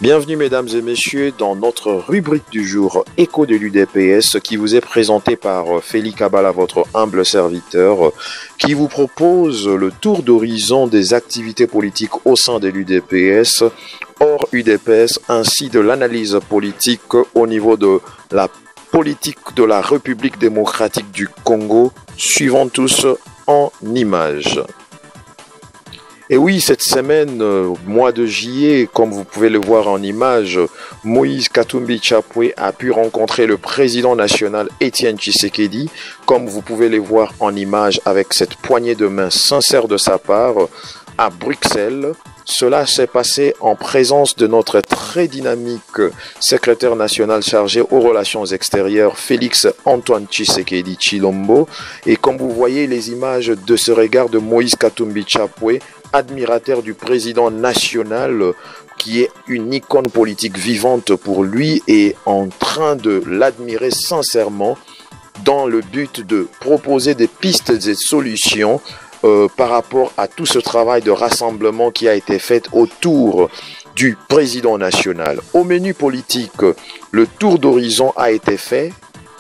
Bienvenue mesdames et messieurs dans notre rubrique du jour Écho de l'UDPS qui vous est présentée par Félix Kabala, votre humble serviteur, qui vous propose le tour d'horizon des activités politiques au sein de l'UDPS, hors UDPS, ainsi de l'analyse politique au niveau de la politique de la République démocratique du Congo, suivant tous en images. Et oui, cette semaine, mois de juillet, comme vous pouvez le voir en image, Moïse Katumbi Chapwe a pu rencontrer le président national Étienne Tshisekedi, comme vous pouvez le voir en image avec cette poignée de main sincère de sa part à Bruxelles. Cela s'est passé en présence de notre très dynamique secrétaire national chargé aux relations extérieures, Félix Antoine Tshisekedi Tshilombo. Et comme vous voyez les images de ce regard de Moïse Katumbi Chapwe, admirateur du président national, qui est une icône politique vivante pour lui et en train de l'admirer sincèrement dans le but de proposer des pistes et solutions par rapport à tout ce travail de rassemblement qui a été fait autour du président national. Au menu politique, le tour d'horizon a été fait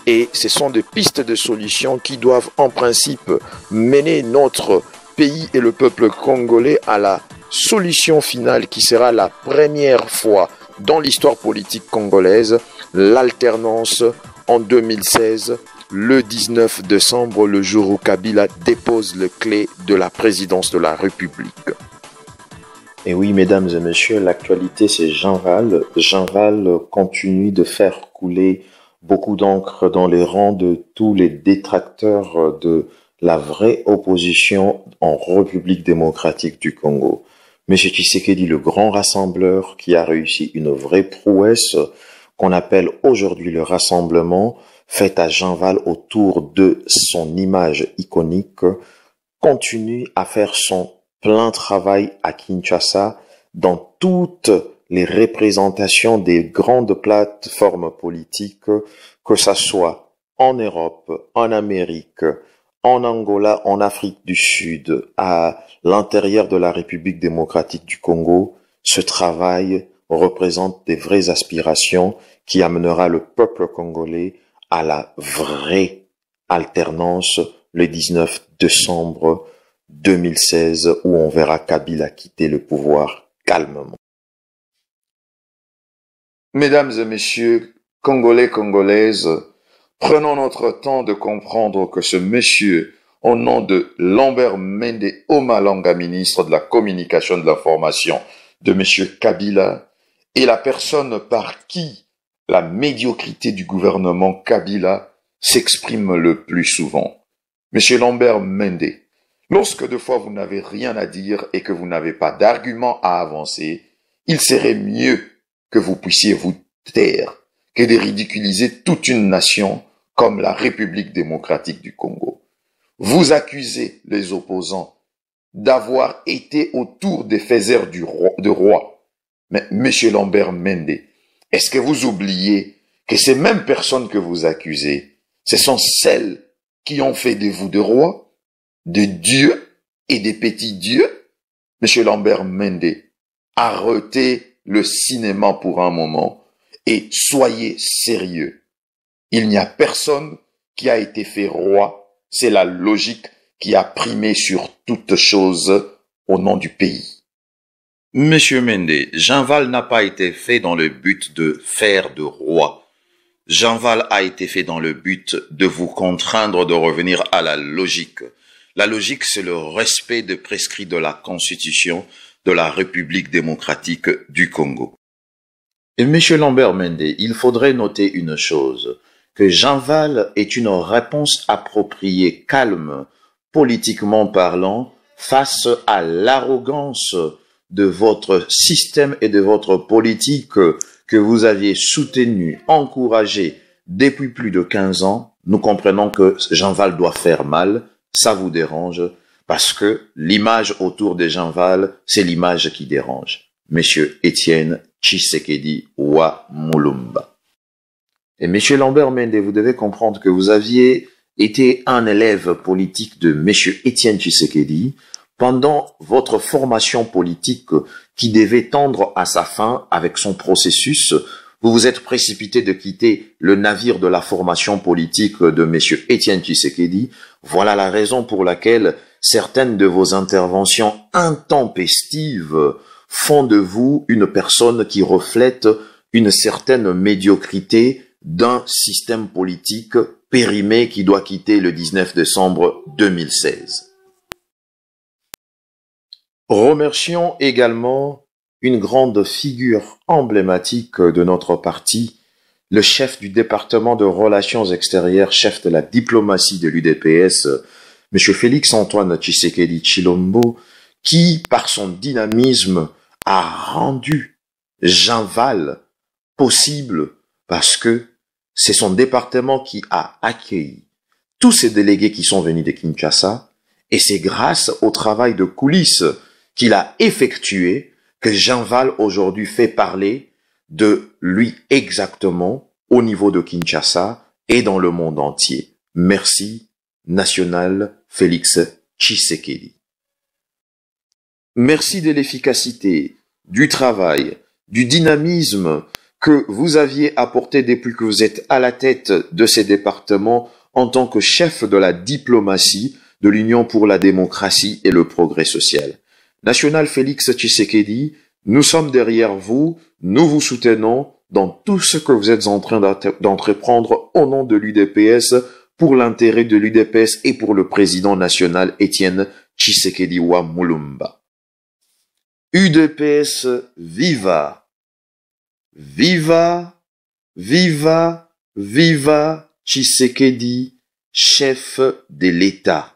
et ce sont des pistes de solutions qui doivent en principe mener notre pays et le peuple congolais à la solution finale qui sera la première fois dans l'histoire politique congolaise, l'alternance en 2016, le 19 décembre, le jour où Kabila dépose les clés de la présidence de la République. Et oui, mesdames et messieurs, l'actualité c'est Jean Val. Jean Val continue de faire couler beaucoup d'encre dans les rangs de tous les détracteurs de la vraie opposition en République démocratique du Congo. M. Tshisekedi, le grand rassembleur qui a réussi une vraie prouesse qu'on appelle aujourd'hui le rassemblement, fait à Jean Val autour de son image iconique, continue à faire son plein travail à Kinshasa dans toutes les représentations des grandes plateformes politiques, que ça soit en Europe, en Amérique, en Angola, en Afrique du Sud, à l'intérieur de la République démocratique du Congo. Ce travail représente des vraies aspirations qui amènera le peuple congolais à la vraie alternance le 19 décembre 2016 où on verra Kabila quitter le pouvoir calmement. Mesdames et messieurs, Congolais, Congolaises, prenons notre temps de comprendre que ce monsieur, au nom de Lambert Mende Omalanga, ministre de la Communication et de l'Information de monsieur Kabila, est la personne par qui la médiocrité du gouvernement Kabila s'exprime le plus souvent. Monsieur Lambert Mende, lorsque de fois vous n'avez rien à dire et que vous n'avez pas d'argument à avancer, il serait mieux que vous puissiez vous taire que de ridiculiser toute une nation comme la République démocratique du Congo. Vous accusez les opposants d'avoir été autour des faiseurs de roi. Mais monsieur Lambert Mende, est-ce que vous oubliez que ces mêmes personnes que vous accusez, ce sont celles qui ont fait de vous de rois, de dieux et des petits dieux? Monsieur Lambert Mende, arrêtez le cinéma pour un moment et soyez sérieux. Il n'y a personne qui a été fait roi, c'est la logique qui a primé sur toute chose au nom du pays. Monsieur Mende, Jean Val n'a pas été fait dans le but de faire de roi. Jean Val a été fait dans le but de vous contraindre de revenir à la logique. La logique, c'est le respect des prescrits de la Constitution de la République démocratique du Congo. Et monsieur Lambert Mende, il faudrait noter une chose, que Jean Val est une réponse appropriée, calme, politiquement parlant, face à l'arrogance de votre système et de votre politique que vous aviez soutenu, encouragé depuis plus de 15 ans. Nous comprenons que Jean Val doit faire mal, ça vous dérange, parce que l'image autour de Jean Val, c'est l'image qui dérange. Monsieur Étienne Tshisekedi wa Mulumba. Et monsieur Lambert Mende, vous devez comprendre que vous aviez été un élève politique de monsieur Étienne Tshisekedi pendant votre formation politique qui devait tendre à sa fin avec son processus, vous vous êtes précipité de quitter le navire de la formation politique de M. Étienne Tshisekedi. Voilà la raison pour laquelle certaines de vos interventions intempestives font de vous une personne qui reflète une certaine médiocrité d'un système politique périmé qui doit quitter le 19 décembre 2016. Remercions également une grande figure emblématique de notre parti, le chef du département de relations extérieures, chef de la diplomatie de l'UDPS, M. Félix-Antoine Tshisekedi Tshilombo, qui, par son dynamisme, a rendu Jean-Val possible parce que c'est son département qui a accueilli tous ces délégués qui sont venus de Kinshasa et c'est grâce au travail de coulisses qu'il a effectué que Jean-Val aujourd'hui fait parler de lui exactement au niveau de Kinshasa et dans le monde entier. Merci, National Félix Tshisekedi. Merci de l'efficacité, du travail, du dynamisme que vous aviez apporté depuis que vous êtes à la tête de ces départements en tant que chef de la diplomatie de l'Union pour la démocratie et le progrès social. National Félix Tshisekedi, nous sommes derrière vous, nous vous soutenons dans tout ce que vous êtes en train d'entreprendre au nom de l'UDPS, pour l'intérêt de l'UDPS et pour le président national Étienne Tshisekedi wa Mulumba. UDPS viva! Viva! Viva! Viva! Tshisekedi, chef de l'État.